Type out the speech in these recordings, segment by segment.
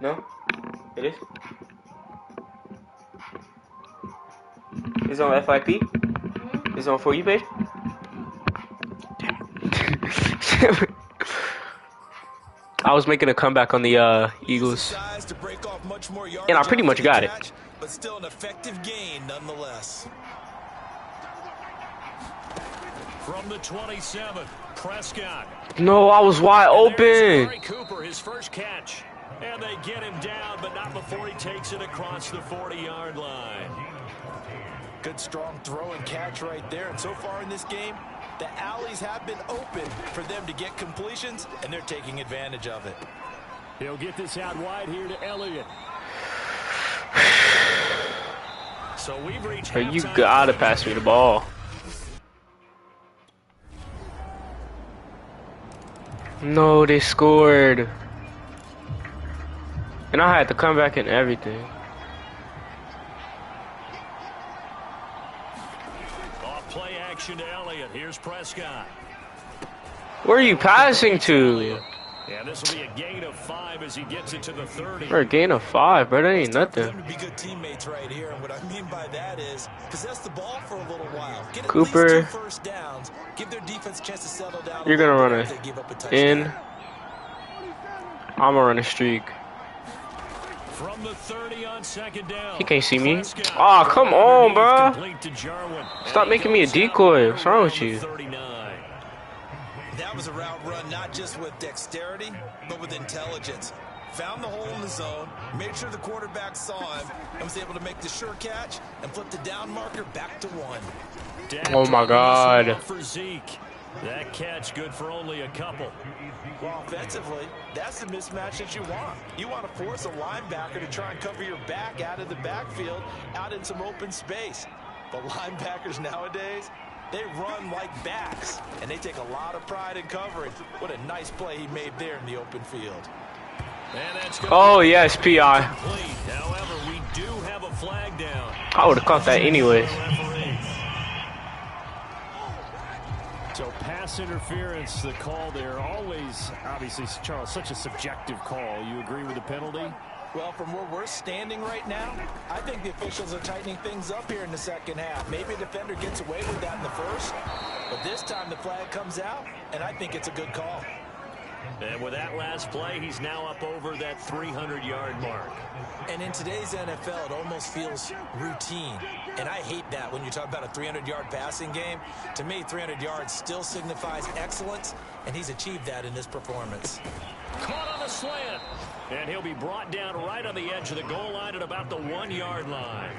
No? It is? It's on FIP? It's on For You page? Damn it. I was making a comeback on the Eagles. And I pretty much got it. But still an effective gain nonetheless. From the 27, Prescott. No, I was wide open. Cooper, his first catch. And they get him down, but not before he takes it across the 40-yard line. Good strong throw and catch right there. And so far in this game, the alleys have been open for them to get completions, and they're taking advantage of it. He'll get this out wide here to Elliott. So we've reached halftime. You gotta pass me the ball. No, they scored. And I had to come back and everything. Off play action to Elliott. Here's Prescott. Where are you passing to? Yeah, this will be a gain of 5 as he gets it to the 30. For a gain of 5, bro. That ain't nothing. To be good teammates right here, and what I mean by that is possess the ball for a little while. Get at Cooper. least 2 first downs. Give their defense a chance to settle down. You're gonna run it in. I'm gonna run a streak. From the 30 on second down. He can't see me. Oh, come on, bro. Stop making me a decoy. What's wrong with you? That was a route run not just with dexterity, but with intelligence. Found the hole in the zone, made sure the quarterback saw him, and was able to make the sure catch and flip the down marker back to 1. Oh my God. For Zeke. That catch good for only a couple. Well, offensively, that's the mismatch that you want. You want to force a linebacker to try and cover your back out of the backfield, out in some open space. But linebackers nowadays, they run like backs, and they take a lot of pride in coverage. What a nice play he made there in the open field. Oh, yes, PI. However, we do have a flag down. I would have caught that anyways. So pass interference, the call there. Always, obviously, Charles, such a subjective call. You agree with the penalty? Well, from where we're standing right now, I think the officials are tightening things up here in the second half. Maybe a defender gets away with that in the first, but this time the flag comes out, and I think it's a good call. And with that last play, he's now up over that 300-yard mark. And in today's NFL, it almost feels routine. And I hate that when you talk about a 300-yard passing game. To me, 300 yards still signifies excellence, and he's achieved that in this performance. Caught on the slant. And he'll be brought down right on the edge of the goal line at about the 1-yard line.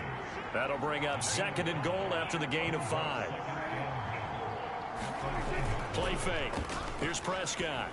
That'll bring up 2nd and goal after the gain of 5. Play fake. Here's Prescott.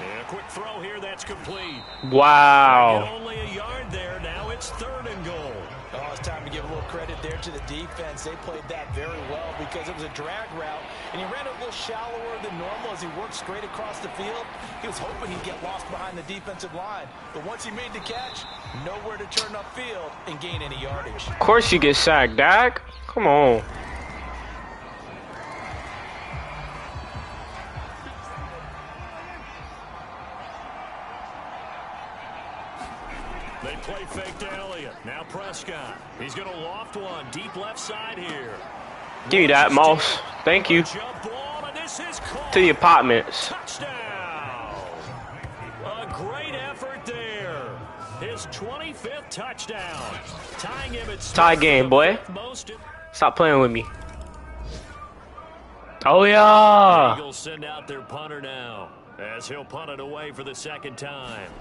And a quick throw here, that's complete. Wow. Only a yard there. Now it's 3rd and goal. Oh, it's time to give a little credit there to the defense. They played that very well because it was a drag route, and he ran it a little shallower than normal as he worked straight across the field. He was hoping he'd get lost behind the defensive line, but once he made the catch, nowhere to turn upfield and gain any yardage. Of course you get sacked, Dak. Come on. They play fake to Elliott. Now Prescott. He's going to loft one deep left side here. Give me that, Moss. Thank you. To the apartments. Touchdown. A great effort there. His 25th touchdown. Tying him at tie game, boy. Stop playing with me. Oh, yeah. Eagles send out their punter now as he'll punt it away for the 2nd time.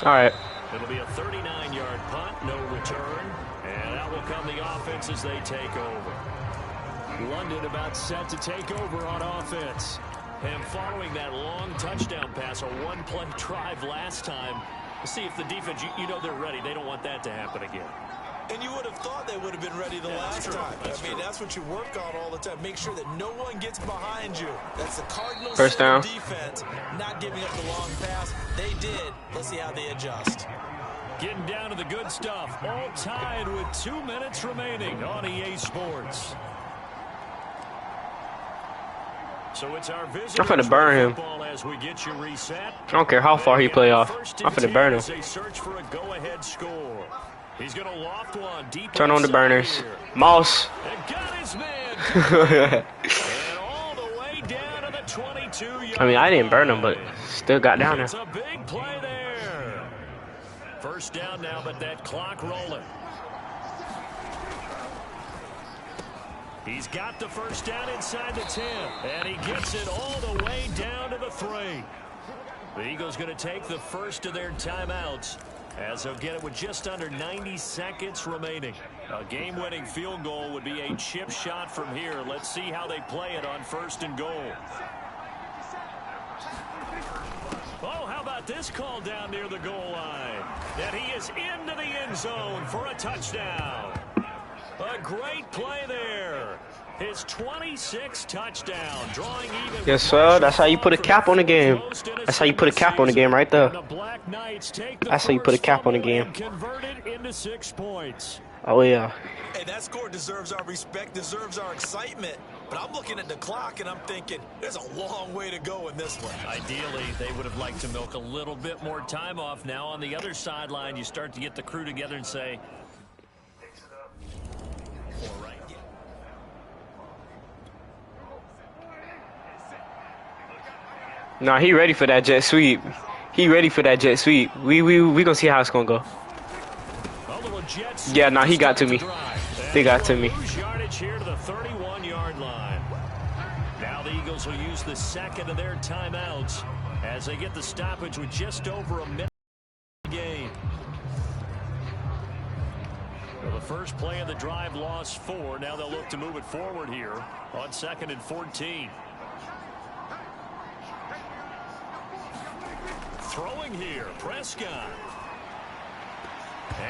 All right. It'll be a 39-yard punt, no return, and out will come the offense as they take over. London about set to take over on offense. And following that long touchdown pass, a one-play drive last time, we'll see if the defense, you know they're ready. They don't want that to happen again. And you would have thought they would have been ready the last time. I mean, that's what you work on all the time. Make sure that no one gets behind you. That's the Cardinals' first down defense, not giving up the long pass. They did. Let's see how they adjust. Getting down to the good stuff. All tied with 2 minutes remaining on EA Sports. So it's our I'm visitors finna burn him. football as we get you reset. I don't care how far he play off. I'm finna burn him. They search for a go-ahead score. He's going to loft one deep. Turn on the burners. Mouse. And got his man. And all the way down to the 22-yard I mean, I didn't burn him, but still got down there. It's a big play there. First down now, but that clock rolling. He's got the first down inside the 10, and he gets it all the way down to the 3. The Eagles going to take the first of their timeouts as they'll get it with just under 90 seconds remaining. A game-winning field goal would be a chip shot from here. Let's see how they play it on 1st and goal. Oh, how about this call down near the goal line? That he is into the end zone for a touchdown. A great play there. His 26th touchdown, drawing even. Yes, sir. That's how you put a cap on the game. That's how you put a cap on the game right there. That's how you put a cap on the game. Converted into 6 points. Oh, yeah. Hey, that score deserves our respect, deserves our excitement. But I'm looking at the clock, and I'm thinking, there's a long way to go in this one. Ideally, they would have liked to milk a little bit more time off. Now, on the other sideline, you start to get the crew together and say, all right. Nah, he ready for that jet sweep. He ready for that jet sweep. We gonna see how it's gonna go. Yeah, nah, he got to me. They got to me. Yardage here to the 31-yard line. Now the Eagles will use the second of their timeouts as they get the stoppage with just over a minute game. Well, the first play of the drive lost 4. Now they'll look to move it forward here on 2nd and 14. Throwing here, Prescott.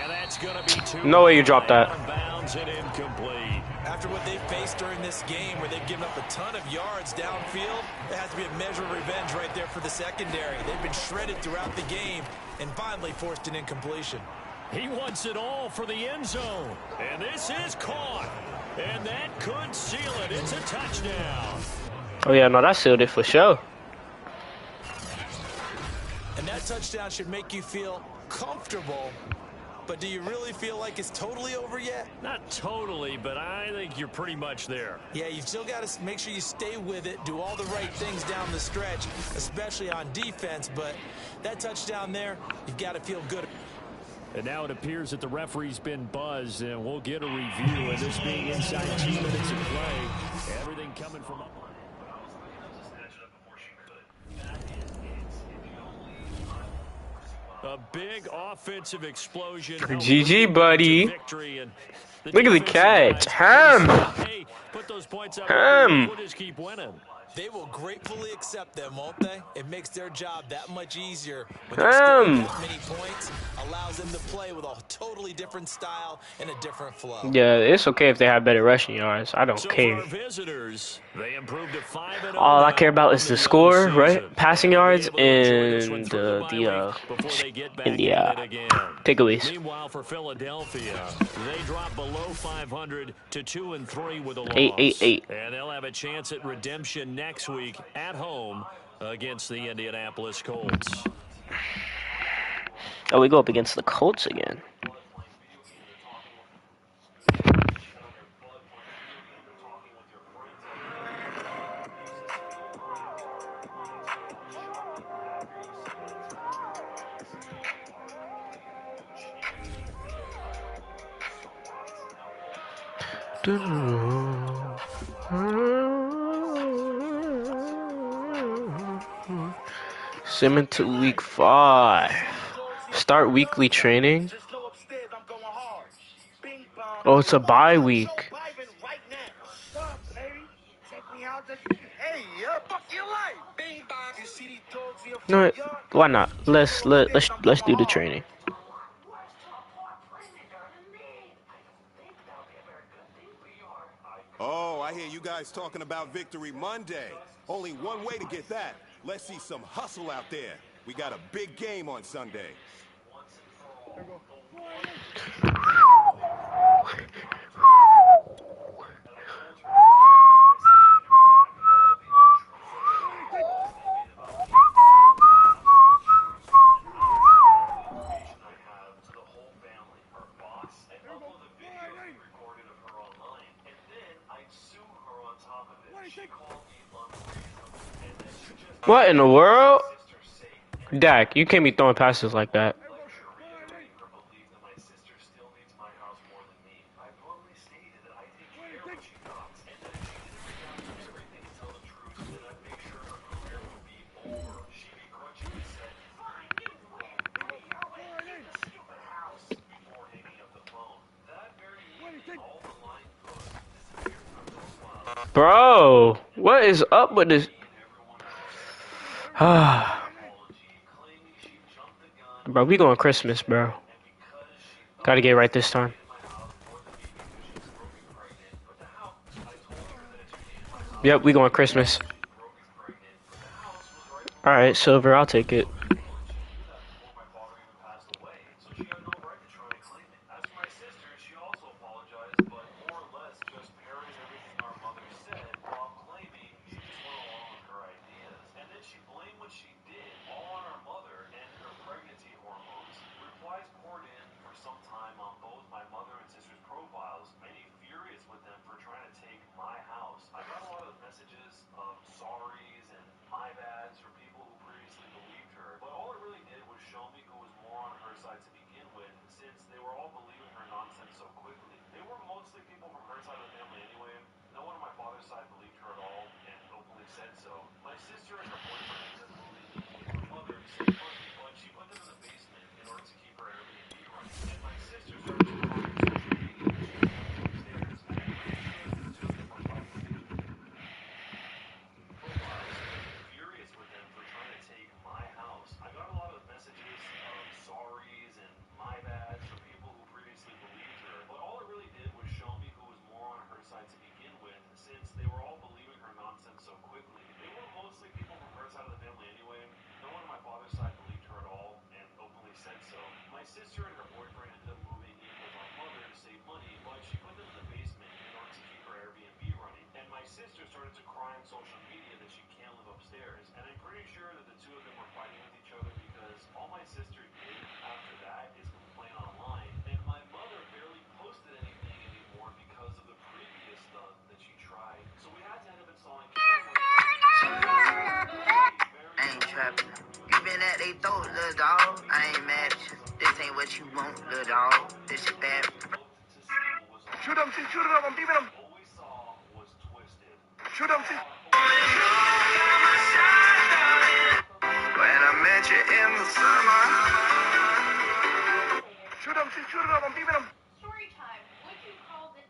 And that's going to be 2. No way you dropped that. Bounds and incomplete. After what they've faced during this game, where they've given up a ton of yards downfield, there has to be a measure of revenge right there for the secondary. They've been shredded throughout the game and finally forced an incompletion. He wants it all for the end zone. And this is caught. And that could seal it. It's a touchdown. Oh, yeah, no, that sealed it for sure. And that touchdown should make you feel comfortable. But do you really feel like it's totally over yet? Not totally, but I think you're pretty much there. Yeah, you've still got to make sure you stay with it, do all the right things down the stretch, especially on defense. But that touchdown there, you've got to feel good. And now it appears that the referee's been buzzed, and we'll get a review. And this being inside 2 minutes of play, everything coming from up. A big offensive explosion. GG, buddy. Look at the catch. Put those points up. Ham. We'll just keep winning. They will gratefully accept them, won't they? It makes their job that much easier. When they're scoring that many points, allows them to play with a totally different style and a different flow. Yeah, it's okay if they have better rushing yards. I don't care. Visitors, they improved to 5-0. All I care about is the score, right? Passing yards and the takeaways. Meanwhile, for Philadelphia, they drop below 500 to 2-3 with a loss. 8-8-8. And they'll have a chance at redemption next week at home against the Indianapolis Colts. Oh, we go up against the Colts again. Simmon to week 5. Start weekly training. Oh, it's a bye week. No, why not? Let's do the training. Oh, I hear you guys talking about Victory Monday. Only one way to get that. Let's see some hustle out there. We got a big game on Sunday. What in the world? Dak, you can't be throwing passes like that. Bro, what is up with this? Bro, we going Christmas, bro. Gotta get right this time. Yep, we going Christmas. Alright, Silver, I'll take it. You been at they throat, little dog. I ain't mad at you. This ain't what you want, little dog. This shit bad. Shoot him, I'm beaming him. Shoot him, when I met you in the summer. Shoot him, I'm beaming him. Story time. Would you call this?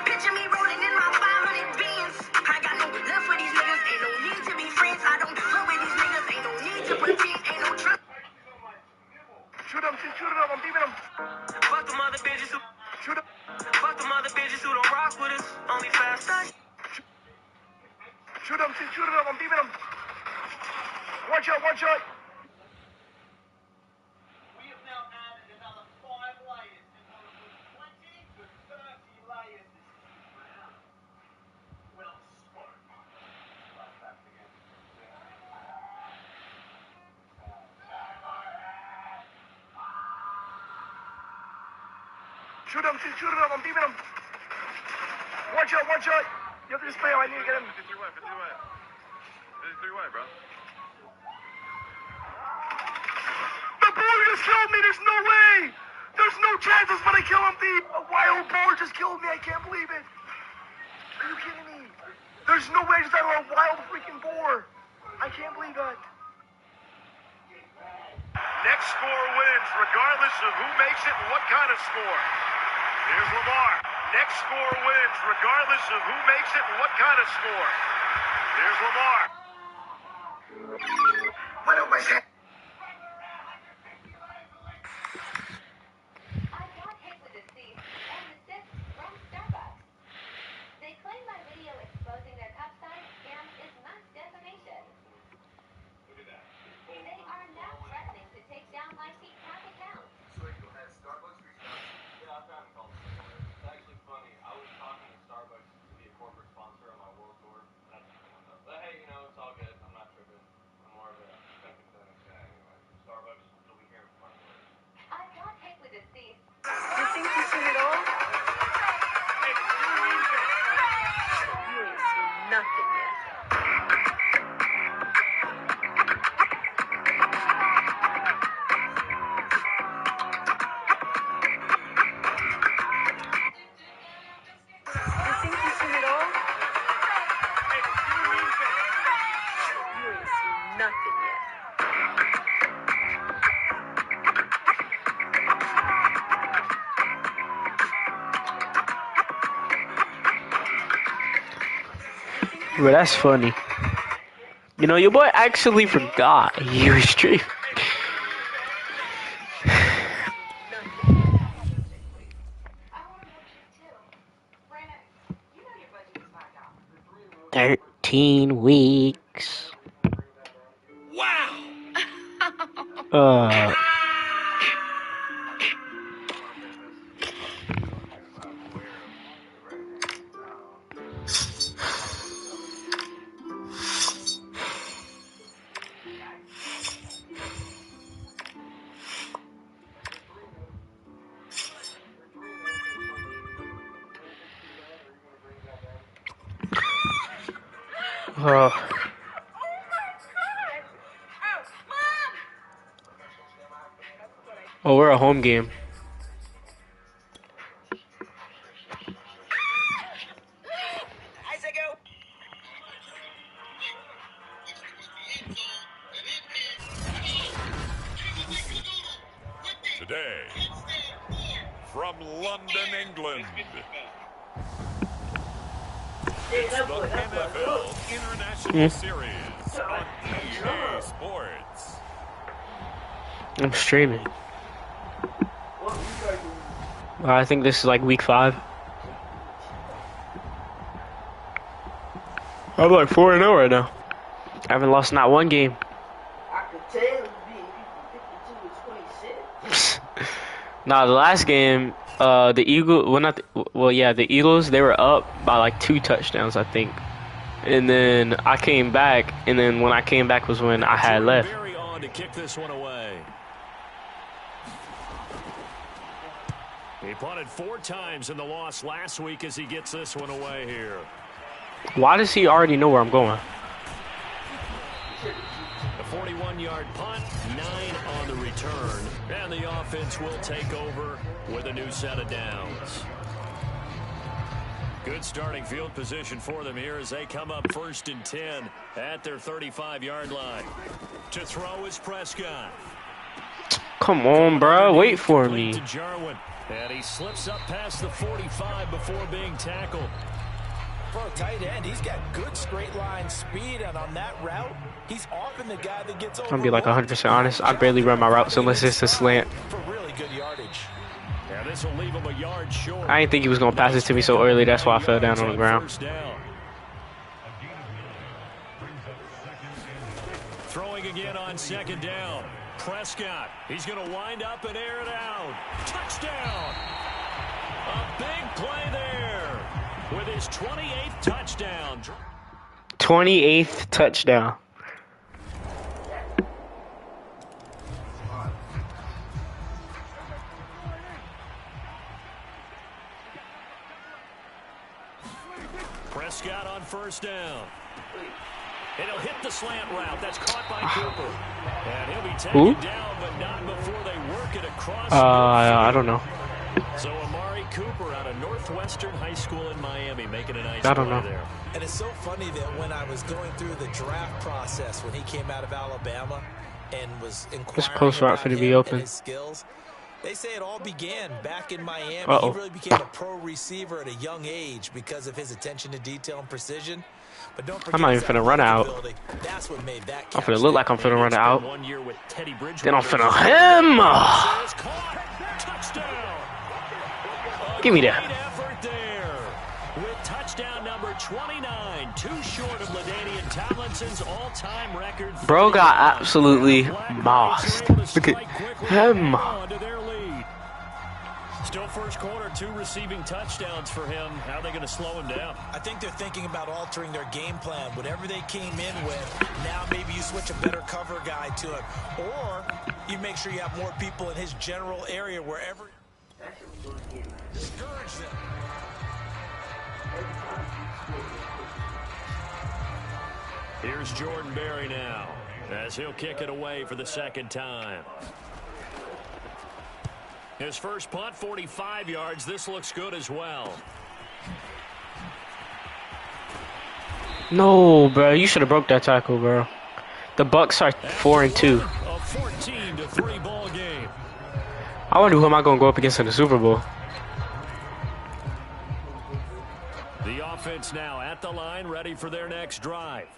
Picture me rolling in my 500 beans. I got no love for these niggas. Ain't no need to be friends. I don't fuck with these niggas. Ain't no need to pretend. Ain't no trust. Shoot him, I'm beaming him. Fuck them other bitches who. Shoot him. Fuck them other bitches who don't rock with us. Only fast touch. Shoot him, I'm beaming him. One shot. We have now added another 5 layers in order to put 20 to 30 layers. Well spoken. Shoot him, I'm beaming him. One shot. You have to display him. I need to get him. 53 wide, bro. The boar just killed me. There's no way. There's no chances but I kill him. A wild boar just killed me. I can't believe it. Are you kidding me? There's no way I just got a wild freaking boar. I can't believe that. Next score wins, regardless of who makes it and what kind of score. Here's Lamar. Next score wins, regardless of who makes it and what kind of score. Here's Lamar. What am I saying? I got hit with a thief and the tip from Starbucks. They claim my video exposing their cup size scam is not defamation. Look at that. They are now threatening to take down my TikTok account. So has Starbucks reached out? Yeah, I've gotten calls before. It's actually funny. I was talking to Starbucks to be a corporate sponsor on my world tour. But hey, it's all Bro, that's funny. You know, your boy actually forgot he was streaming. I want to watch it too. Brandon, you know your budget is $5. 13 weeks. Uh. Oh. Oh, we're a home game. Today, from London, England, it's the NFL International Series on EA Sports. I'm streaming. I think this is like week 5. I'm like 4-0 right now. I haven't lost not one game. I could tell you being 52 and 26. Nah, the last game, the Eagles, the Eagles, they were up by like 2 touchdowns, I think. And then I came back, and then when I came back was when I had left. Very on to kick this one away. He punted 4 times in the loss last week as he gets this one away here. Why does he already know where I'm going? A 41-yard punt, 9 on the return, and the offense will take over with a new set of downs. Good starting field position for them here as they come up 1st and 10 at their 35-yard line. To throw is Prescott. Come on, bro. Wait for me. To Jarwin, and he slips up past the 45 before being tackled. For a tight end, he's got good straight line speed, and on that route, he's often the guy that gets over. I'm gonna be like 100% honest. I barely run my routes unless it's a slant. For really good yardage. Yeah, this will leave him a yard short. I didn't think he was gonna pass it to me so early. That's why I fell down on the ground. Throwing again on 2nd down. Prescott, he's going to wind up and air it out. Touchdown! A big play there with his 28th touchdown. 28th touchdown. Prescott on 1st down. And he'll hit the slant route. That's caught by Cooper. And he'll be taken down, but not before they work it across. I don't know. So Amari Cooper out of Northwestern High School in Miami making a nice I don't know. play there. And it's so funny that when I was going through the draft process when he came out of Alabama and was This inquiring post route about for to him be and open. his skills, they say it all began back in Miami. Uh-oh. He really became a pro receiver at a young age because of his attention to detail and precision. But don't forget I'm not even his finna run out. ability. That's what made that I'm catch finna look like I'm finna run It's out. been 1 year with Teddy Bridgewater. Then I'm finna him. Is caught. Touchdown. Give me Great that. effort there with touchdown number 29, too short of LaDainian Tomlinson's all-time record. Bro got absolutely mossed. Look at him. To their lead. Still first quarter, 2 receiving touchdowns for him. How are they going to slow him down? I think they're thinking about altering their game plan. Whatever they came in with, now maybe you switch a better cover guy to him. Or you make sure you have more people in his general area wherever. Discourage them. Here's Jordan Berry now as he'll kick it away for the 2nd time. His first punt, 45 yards. This looks good as well. No, bro. You should have broke that tackle, bro. The Bucks are 4-2. A 14-3 ball game. I wonder who am I gonna go up against in the Super Bowl. The offense now at the line, ready for their next drive.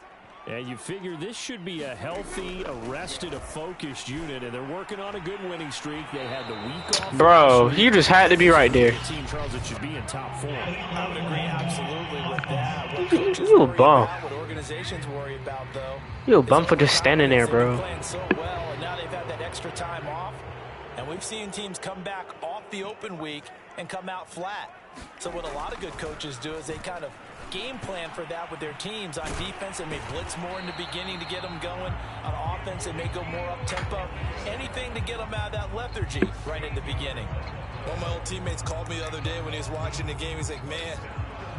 And you figure this should be a healthy, arrested, a focused unit, and they're working on a good winning streak. They had the week off. Bro, he just had to be right there. Team Charles, it should be in top 4. I would agree absolutely with that. What coaches You a worry bum. about, what organizations worry about, though. You a bum for just standing there, bro. They've been playing so well, and now they've had that extra time off. And we've seen teams come back off the open week and come out flat. So what a lot of good coaches do is they kind of game plan for that with their teams. On defense, they may blitz more in the beginning to get them going. On offense, they may go more up-tempo. Anything to get them out of that lethargy right in the beginning. One of my old teammates called me the other day when he was watching the game. He's like, man,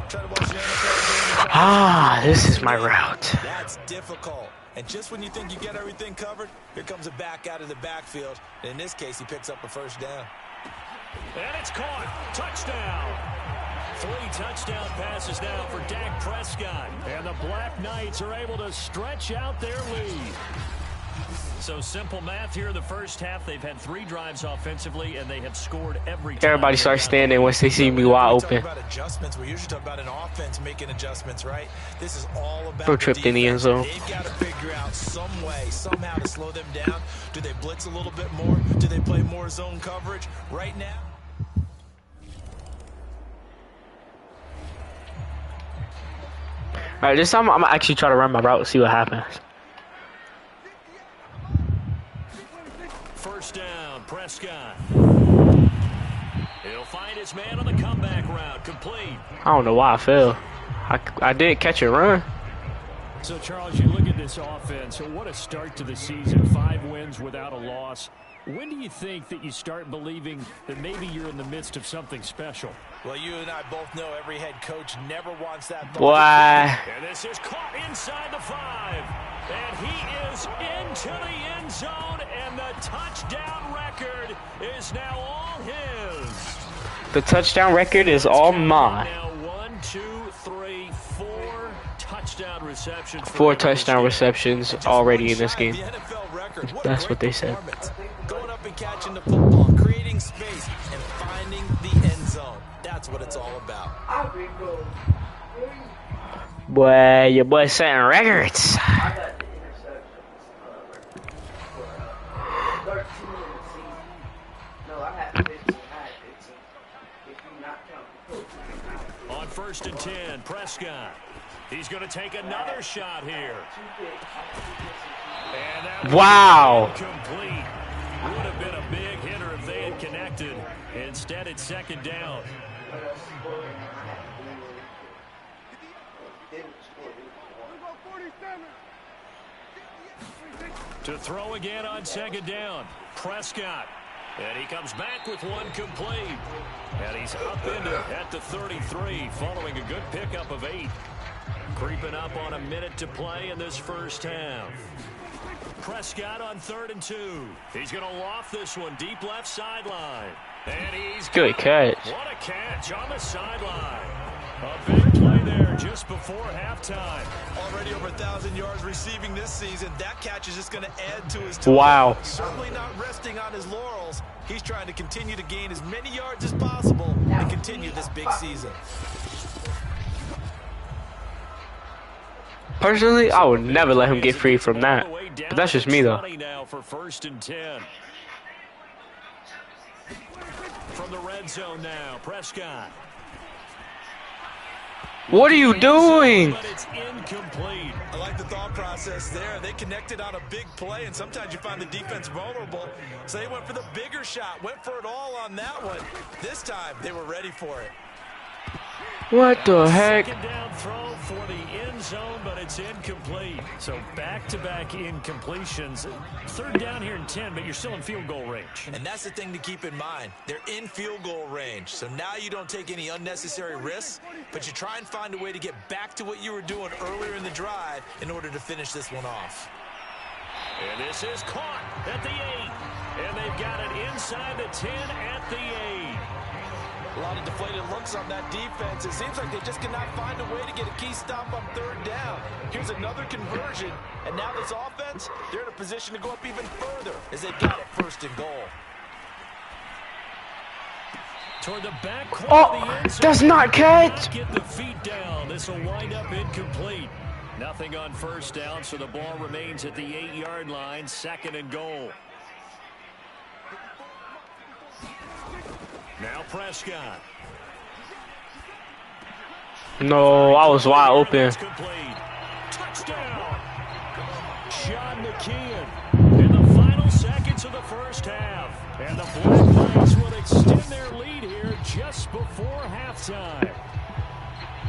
try to watch the NFL game. Ah, this is my route. That's difficult. And just when you think you get everything covered, here comes a back out of the backfield. And in this case, he picks up a first down. And it's caught. Touchdown. 3 touchdown passes now for Dak Prescott. And the Black Knights are able to stretch out their lead. So simple math here in the first half. They've had 3 drives offensively, and they have scored every time. Everybody starts standing once they see me wide open. About adjustments. We usually talk about an offense making adjustments, right? This is all about Bro tripped in the end zone. They've got to figure out some way, somehow to slow them down. Do they blitz a little bit more? Do they play more zone coverage? Right now, Alright, this time I'm gonna actually try to run my route and see what happens. First down, Prescott. He'll find his man on the comeback route, complete. I don't know why I fell. I did catch a run. So, Charles, you look at this offense, what a start to the season. 5 wins without a loss. When do you think that you start believing that maybe you're in the midst of something special? well, you and I both know every head coach never wants that ball. Why? And this is caught inside the 5. And he is into the end zone, and the touchdown record is now all his. The touchdown record is all mine. Now 1, 2, 3, 4 touchdown receptions. 4 touchdown receptions already in this game. That's what they said. Going up and catching the football, creating space, and finding the end zone. That's what it's all about. Boy, your boy setting records. On 1st and 10, Prescott. He's going to take another shot here. And that Wow. complete. Would have been a big hitter if they had connected. Instead, it's 2nd down. To throw again on 2nd down, Prescott. And he comes back with 1 complete. And he's up into at the 33, following a good pickup of 8. Creeping up on a minute to play in this first half. Prescott on 3rd and 2. He's going to loft this one deep left sideline. And he's Good catch. What a catch on the sideline. A big play there just before halftime. Already over 1,000 yards receiving this season. That catch is just going to add to his total. Wow. Certainly not resting on his laurels. He's trying to continue to gain as many yards as possible and continue this big season. Personally, I would never let him get free from that. But that's just me, though. Now for 1st and 10. From the red zone now, Prescott. What are you doing? But it's incomplete. I like the thought process there. They connected on a big play, and sometimes you find the defense vulnerable. So they went for the bigger shot, went for it all on that one. This time, they were ready for it. What the heck? 2nd down throw for the end zone, but it's incomplete. So back-to-back incompletions. 3rd down here in 10, but you're still in field goal range. And that's the thing to keep in mind. They're in field goal range. So now you don't take any unnecessary risks, but you try and find a way to get back to what you were doing earlier in the drive in order to finish this one off. And this is caught at the 8. And they've got it inside the 10 at the 8. A lot of deflated looks on that defense. It seems like they just cannot find a way to get a key stop on 3rd down. Here's another conversion, and now this offense, they're in a position to go up even further as they've got it 1st and goal. Toward the back corner Oh, of the end zone. does not catch. Get the feet down. This will wind up incomplete. Nothing on first down, so the ball remains at the 8-yard line, 2nd and goal. Now Prescott. No, I was wide open. Touchdown. Sean McKeon in the final seconds of the first half. And the Black Knights will extend their lead here just before halftime.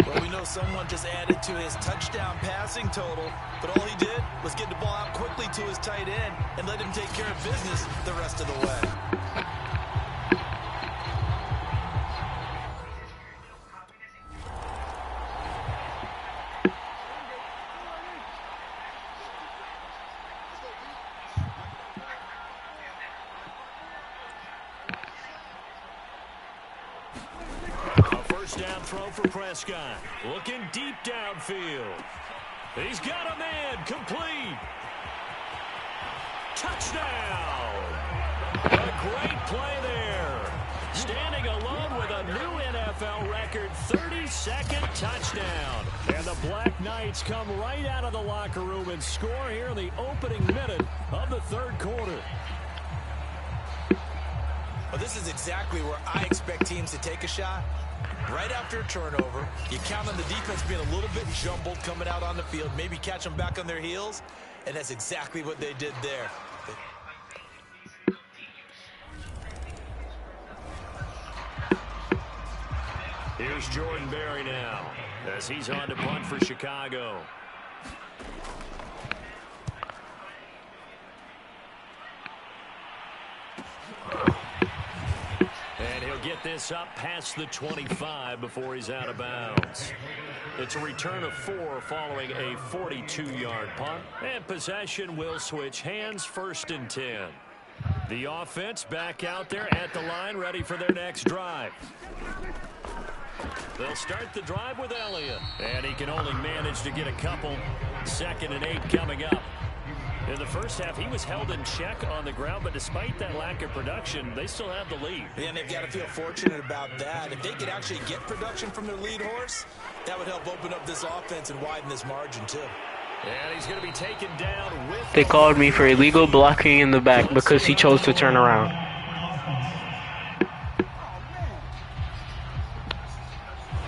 Well, we know someone just added to his touchdown passing total, but all he did was get the ball out quickly to his tight end and let him take care of business the rest of the way. Down throw for Prescott. Looking deep downfield. He's got a man. Complete. Touchdown. A great play there. Standing alone with a new NFL record 32nd touchdown. And the Black Knights come right out of the locker room and score here in the opening minute of the third quarter. Well, this is exactly where I expect teams to take a shot. Right after a turnover, you count on the defense being a little bit jumbled coming out on the field, maybe catch them back on their heels, and that's exactly what they did there. Here's Jordan Berry now as he's on to punt for Chicago. And he'll get this up past the 25 before he's out of bounds. It's a return of 4 following a 42-yard punt. And possession will switch hands, 1st and 10. The offense back out there at the line, ready for their next drive. They'll start the drive with Elliott. And he can only manage to get a couple. 2nd and 8 coming up. In the first half, he was held in check on the ground, but despite that lack of production, they still have the lead. And they've got to feel fortunate about that. If they could actually get production from their lead horse, that would help open up this offense and widen this margin, too. And he's going to be taken down with... They called me for illegal blocking in the back because he chose to turn around.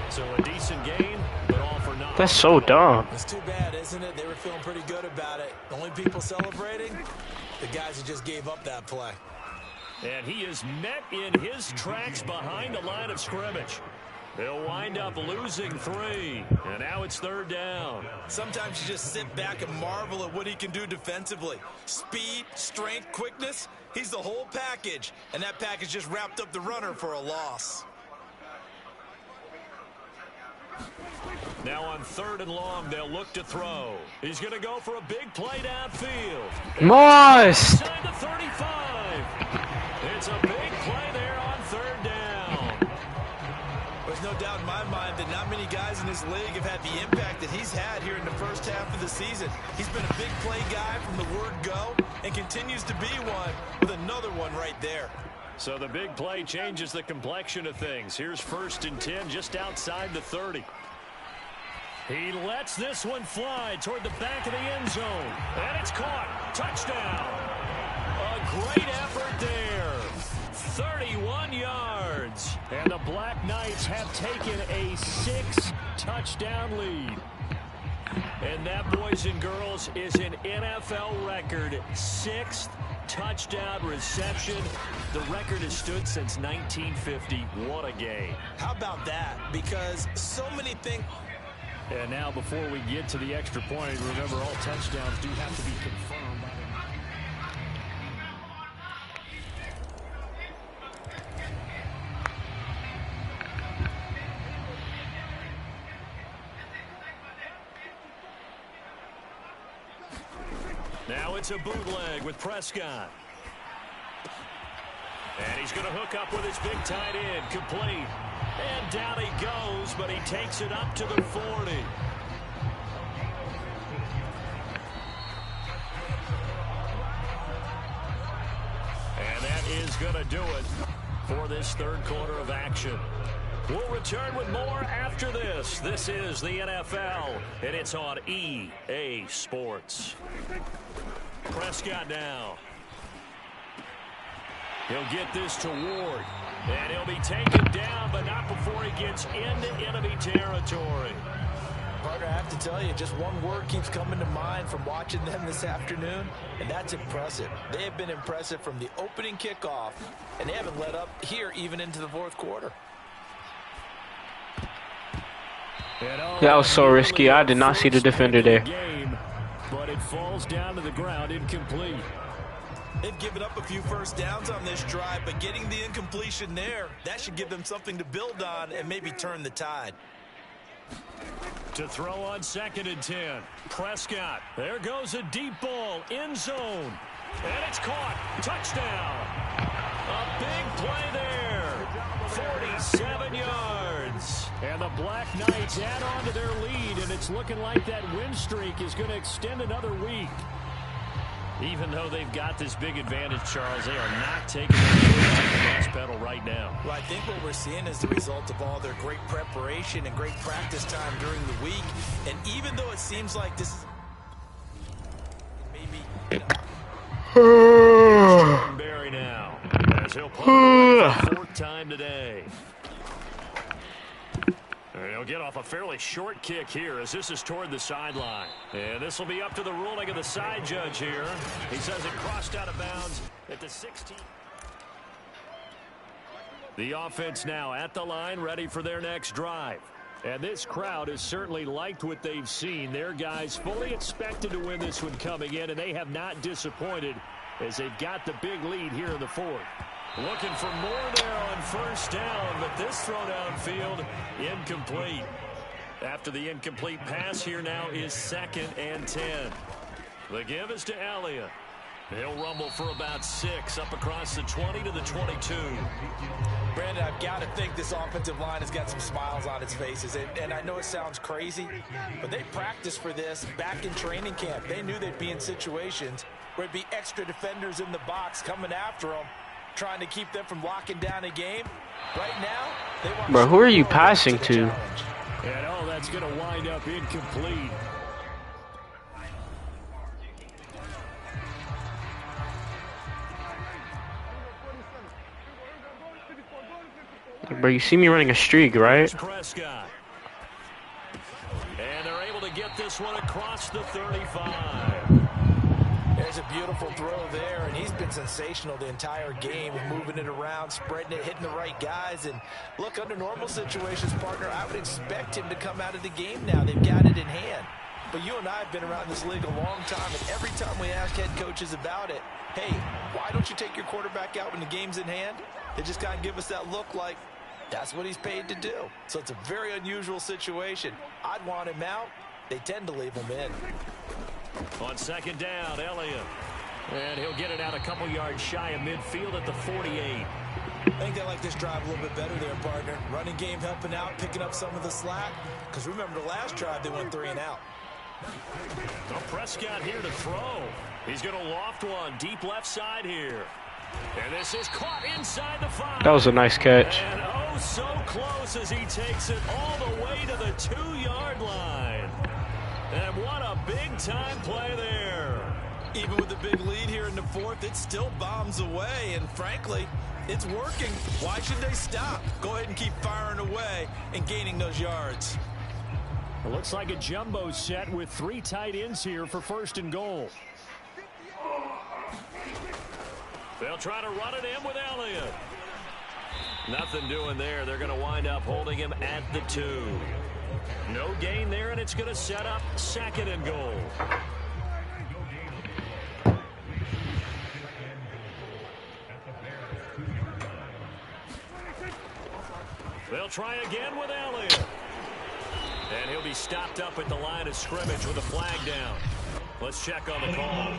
So a decent game, but all for naught. That's so dumb. It's too bad, isn't it? They were feeling pretty good about it. The only people celebrating, the guys who just gave up that play. And he is met in his tracks behind the line of scrimmage. They'll wind up losing 3, and now it's 3rd down. Sometimes you just sit back and marvel at what he can do defensively. Speed, strength, quickness, he's the whole package, and that package just wrapped up the runner for a loss. Now on 3rd and long, they'll look to throw. He's going to go for a big play downfield. Moss! Inside the 35. It's a big play there on 3rd down. There's no doubt in my mind that not many guys in this league have had the impact that he's had here in the first half of the season. He's been a big play guy from the word go and continues to be one with another one right there. So the big play changes the complexion of things. Here's 1st and 10 just outside the 30. He lets this one fly toward the back of the end zone. And it's caught. Touchdown. A great effort there. 31 yards. And the Black Knights have taken a 6-touchdown lead. And that, boys and girls, is an NFL record 6th touchdown reception. The record has stood since 1950. What a game. How about that? Because so many think... And now, before we get to the extra point, remember all touchdowns do have to be confirmed by the... Now it's a bootleg with Prescott. And he's going to hook up with his big tight end, complete. And down he goes, but he takes it up to the 40. And that is going to do it for this third quarter of action. We'll return with more after this. This is the NFL, and it's on EA Sports. Prescott now. He'll get this to Ward. And he'll be taken down, but not before he gets into enemy territory. Partner, I have to tell you, just one word keeps coming to mind from watching them this afternoon, and that's impressive. They have been impressive from the opening kickoff, and they haven't let up here even into the fourth quarter. That was so risky. I did not see the defender there. But it falls down to the ground, incomplete. They've given up a few first downs on this drive, but getting the incompletion there, that should give them something to build on and maybe turn the tide. To throw on 2nd and 10. Prescott. There goes a deep ball. End zone. And it's caught. Touchdown. A big play there. 47 yards. And the Black Knights add on to their lead, and it's looking like that win streak is going to extend another week. Even though they've got this big advantage, Charles, they are not taking the gas pedal right now. Well, I think what we're seeing is the result of all their great preparation and great practice time during the week. And even though it seems like this is maybe, Barry now, as he'll punt it for the 4th time today. And he'll get off a fairly short kick here as this is toward the sideline. And this will be up to the ruling of the side judge here. He says it crossed out of bounds at the 16. The offense now at the line, ready for their next drive. And this crowd has certainly liked what they've seen. Their guys fully expected to win this one coming in, and they have not disappointed as they've got the big lead here in the 4th. Looking for more there on 1st down, but this throw downfield incomplete. After the incomplete pass, here now is 2nd and 10. The give is to Elliott. He'll rumble for about 6 up across the 20 to the 22. Brandon, I've got to think this offensive line has got some smiles on its faces. And I know it sounds crazy, but they practiced for this back in training camp. They knew they'd be in situations where it'd be extra defenders in the box coming after them, trying to keep them from locking down a game. Right now, they want. Bro, who are you passing to? And oh, that's going to wind up incomplete. Bro, you see me running a streak, right? Prescott. And they're able to get this one across the 35. There's a beautiful throw there, and he's been sensational the entire game, moving it around, spreading it, hitting the right guys. And look, under normal situations, partner, I would expect him to come out of the game now. They've got it in hand. But you and I have been around this league a long time, and every time we ask head coaches about it, hey, why don't you take your quarterback out when the game's in hand? They just kind of give us that look like that's what he's paid to do. So it's a very unusual situation. I'd want him out. They tend to leave him in. On 2nd down, Elliott. And he'll get it out a couple yards shy of midfield at the 48. I think they like this drive a little bit better there, partner. Running game helping out, picking up some of the slack. Because remember, the last drive, they went 3 and out. Well, Prescott here to throw. He's going to loft one deep left side here. And this is caught inside the 5. That was a nice catch. And oh, so close as he takes it all the way to the 2-yard line. And what a big-time play there. Even with the big lead here in the 4th, it still bombs away. And frankly, it's working. Why should they stop? Go ahead and keep firing away and gaining those yards. It looks like a jumbo set with 3 tight ends here for 1st and goal. They'll try to run it in with Elliott. Nothing doing there. They're going to wind up holding him at the 2. No gain there, and it's going to set up 2nd and goal. They'll try again with Elliott. And he'll be stopped up at the line of scrimmage with a flag down. Let's check on the call.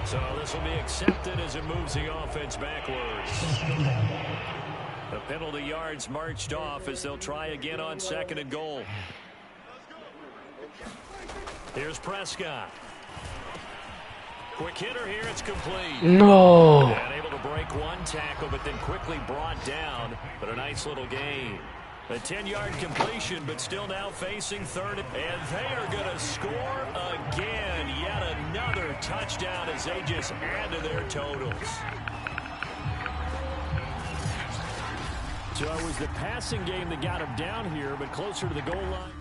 So this will be accepted as it moves the offense backwards. The penalty yards marched off as they'll try again on 2nd and goal. Here's Prescott. Quick hitter here, it's complete. No. And able to break one tackle, but then quickly brought down. But a nice little gain. A 10-yard completion, but still now facing third. And they are going to score again. Yet another touchdown as they just add to their totals. So it was the passing game that got him down here, but closer to the goal line.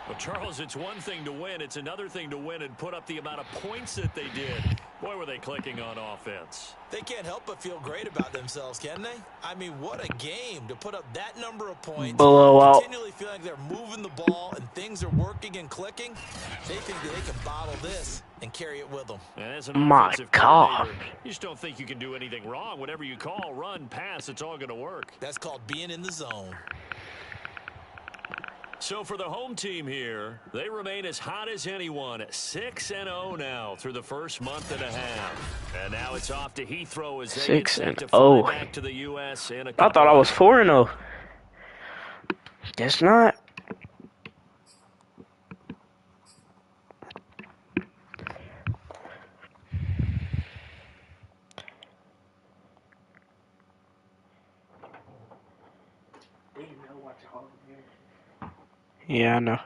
Well, Charles, it's one thing to win. It's another thing to win and put up the amount of points that they did. Boy, were they clicking on offense. They can't help but feel great about themselves, can they? I mean, what a game to put up that number of points. Blowout. Continually feeling like they're moving the ball and things are working and clicking. They think that they can bottle this and carry it with them. And as an My offensive God. coordinator, you just don't think you can do anything wrong. Whatever you call, run, pass, it's all going to work. That's called being in the zone. So for the home team here, they remain as hot as anyone, 6-0 now through the first month and a half. And now it's off to Heathrow as they get set to fly 6-0. back to the U.S. in a I couple thought I was 4-0. Guess not. Yeah, I know.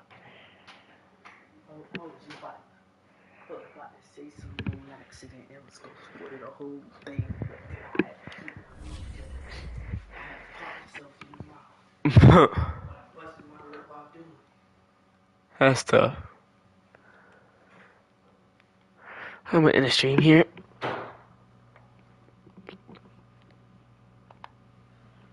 That's tough. I'm gonna end the stream here.